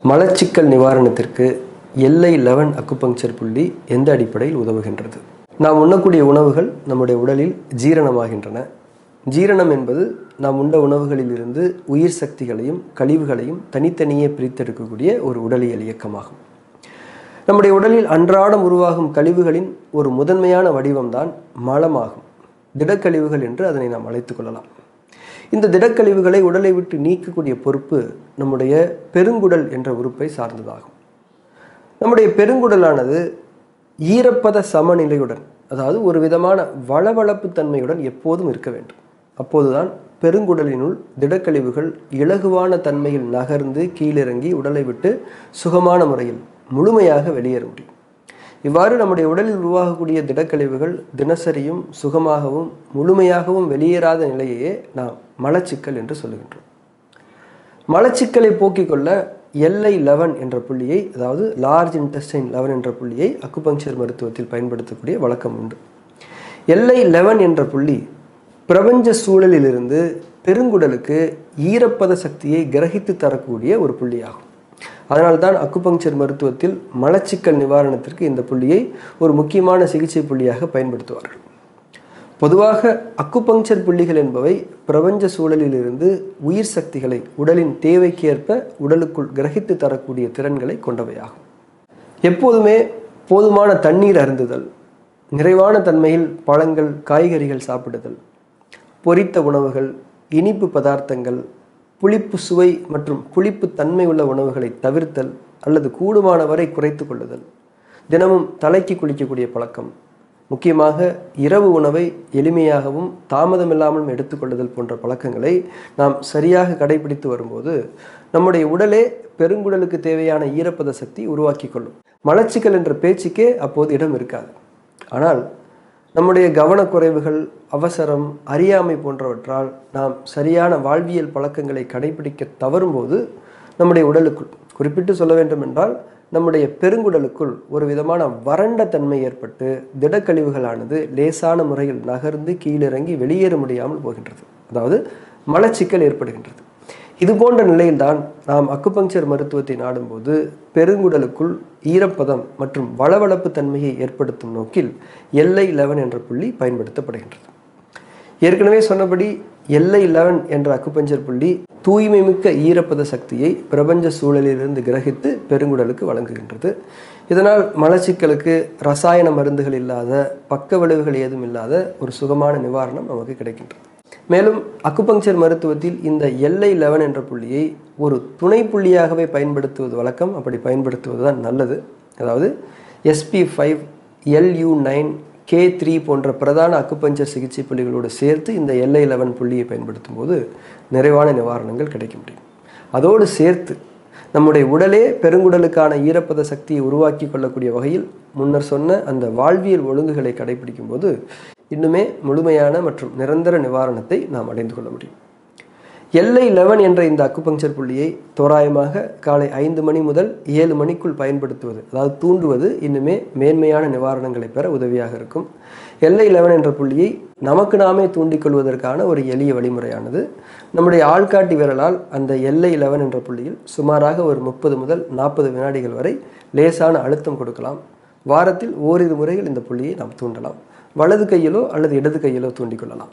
மலச்சிக்கல் நிவாரணத்திற்கு L11 acupuncture புள்ளி எந்த அடிப்படையில் உதவுகின்றது? நாம் உண்ணக்கூடிய உணவுகள் நம்முடைய உடலில் ஜீரணமாகின்றன. ஜீரணம் என்பது நாம் உண்ட உணவுகளிலிருந்து உயிர் சக்திகளையும் கழிவுகளையும் தனித்தனியே பிரித்தெடுக்கக்கூடிய ஒரு உடலியல் இயக்கமாகும். நம்முடைய உடலில் அன்றாடம் உருவாகும் கழிவுகளின் ஒரு முதன்மையான வடிவம்தான் மலமாகும். திடக்கழிவுகள் என்று அதனை நாம் அழைத்து கொள்ளலாம். இந்த திடக்கழிவுகளை உடலை விட்டு நீக்கக்கூடிய பொறுப்பு நம்முடைய பெருங்குடல் என்ற உறுப்பை சார்ந்ததாகும். நம்முடைய பெருங்குடலானது ஈரப்பத சமநிலையுடன், அதாவது ஒரு விதமான வளவளப்பு தன்மையுடன் எப்போதும் இருக்க வேண்டும். அப்போதுதான் பெருங்குடலினுள் திடக்கழிவுகள் இலகுவான தன்மையில் நகர்ந்து கீழிறங்கி உடலை விட்டு சுகமான முறையில் முழுமையாக வெளியேற முடியும். இவ்வாறு நம்முடைய உடலில் உருவாகக்கூடிய திடக்கழிவுகள் தினசரியும் சுகமாகவும் முழுமையாகவும் வெளியேறாத நிலையையே நாம் மலச்சிக்கல் என்று சொல்லுகின்றோம். மலச்சிக்கலை போக்கிக் கொள்ள L11 என்ற புள்ளியை, அதாவது லார்ஜ் இன்டெஸ்டைன் 11 என்ற புள்ளியை அக்குபங்க்சர் மருத்துவத்தில் பயன்படுத்தக்கூடிய வழக்கம் உண்டு. L11 என்ற புள்ளி பிரபஞ்ச சூழலிலிருந்து பெருங்குடலுக்கு ஈரப்பத சக்தியை கிரகித்து தரக்கூடிய ஒரு புள்ளியாகும். அதனால்தான் அக்குபங்க்சர் மருத்துவத்தில் மலச்சிக்கல் நிவாரணத்திற்கு இந்த புள்ளியை ஒரு முக்கியமான சிகிச்சை புள்ளியாக பயன்படுத்துவார்கள். பொதுவாக அக்குபங்க்சர் புள்ளிகள் என்பவை பிரபஞ்ச சூழலிலிருந்து உயிர் சக்திகளை உடலின் தேவைக்கேற்ப உடலுக்குள் கிரகித்து தரக்கூடிய திறன்களை கொண்டவையாகும். எப்போதுமே போதுமான தண்ணீர் அருந்துதல், நிறைவான தன்மையில் பழங்கள் காய்கறிகள் சாப்பிடுதல், பொரித்த உணவுகள், இனிப்பு பதார்த்தங்கள், புளிப்பு சுவை மற்றும் புளிப்பு தன்மை உள்ள உணவுகளை தவிர்த்தல் அல்லது கூடுமான வரை குறைத்து கொள்ளுதல், தினமும் தலைக்கு குளிக்கக்கூடிய பழக்கம், முக்கியமாக இரவு உணவை எளிமையாகவும் தாமதமில்லாமலும் எடுத்துக்கொள்ளுதல் போன்ற பழக்கங்களை நாம் சரியாக கடைபிடித்து வரும்போது நம்முடைய உடலே பெருங்குடலுக்கு தேவையான ஈரப்பத சக்தி உருவாக்கி கொள்ளும். மலச்சிக்கல் என்ற பேச்சுக்கே அப்போது இடம் இருக்காது. ஆனால் நம்முடைய கவனக்குறைவுகள், அவசரம், அறியாமை போன்றவற்றால் நாம் சரியான வாழ்வியல் பழக்கங்களை கடைபிடிக்க தவறும்போது நம்முடைய உடலுக்குள், குறிப்பிட்டு சொல்ல வேண்டும் என்றால் நம்முடைய பெருங்குடலுக்குள் ஒரு விதமான வறண்ட தன்மை ஏற்பட்டு திடக்கழிவுகளானது லேசான முறையில் நகர்ந்து கீழிறங்கி வெளியேற முடியாமல் போகின்றது. அதாவது மலச்சிக்கல் ஏற்படுகின்றது. இது போன்ற நிலையில்தான் நாம் அக்குபங்க்சர் மருத்துவத்தை நாடும்போது பெருங்குடலுக்குள் ஈரப்பதம் மற்றும் வளவளப்பு தன்மையை ஏற்படுத்தும் நோக்கில் L11 என்ற புள்ளி பயன்படுத்தப்படுகின்றது. ஏற்கனவே சொன்னபடி L11 என்ற அக்குபங்க்சர் புள்ளி தூய்மை மிக்க ஈரப்பத சக்தியை பிரபஞ்ச சூழலிலிருந்து கிரகித்து பெருங்குடலுக்கு வழங்குகின்றது. இதனால் மலச்சிக்கலுக்கு ரசாயன மருந்துகள் இல்லாத, பக்க விளைவுகள் ஏதும் இல்லாத ஒரு சுகமான நிவாரணம் நமக்கு கிடைக்கின்றது. மேலும் அக்குபங்க்சர் மருத்துவத்தில் இந்த L11 என்ற புள்ளியை ஒரு துணை புள்ளியாகவே பயன்படுத்துவது வழக்கம். அப்படி பயன்படுத்துவது தான் நல்லது. அதாவது SP5, LU9, K3 போன்ற பிரதான அக்குபங்க்சர் சிகிச்சை புள்ளிகளோடு சேர்த்து இந்த L11 புள்ளியை பயன்படுத்தும் போது நிறைவான நிவாரணங்கள் கிடைக்க முடியும். அதோடு சேர்த்து நம்முடைய உடலே பெருங்குடலுக்கான ஈரப்பத சக்தியை உருவாக்கி கொள்ளக்கூடிய வகையில் முன்னர் சொன்ன அந்த வாழ்வியல் ஒழுங்குகளை கடைபிடிக்கும் போது இன்னுமே முழுமையான மற்றும் நிரந்தர நிவாரணத்தை நாம் அடைந்து கொள்ள முடியும். L11 என்ற இந்த அக்குபங்க்சர் புள்ளியை தோராயமாக காலை 5 மணி முதல் 7 மணிக்குள் பயன்படுத்துவது, அதாவது தூண்டுவது, இன்னுமே மேன்மையான நிவாரணங்களை பெற உதவியாக இருக்கும். L11 என்ற புள்ளியை நமக்கு நாமே தூண்டிக்கொள்வதற்கான ஒரு எளிய வழிமுறையானது, நம்முடைய ஆள்காட்டி விரலால் அந்த L11 என்ற புள்ளியில் சுமாராக ஒரு 30 முதல் 40 வினாடிகள் வரை லேசான அழுத்தம் கொடுக்கலாம். வாரத்தில் ஓரிரு முறைகள் இந்த புள்ளியை நாம் தூண்டலாம். வலது கையிலோ அல்லது இடது கையிலோ தூண்டிக்கொள்ளலாம்.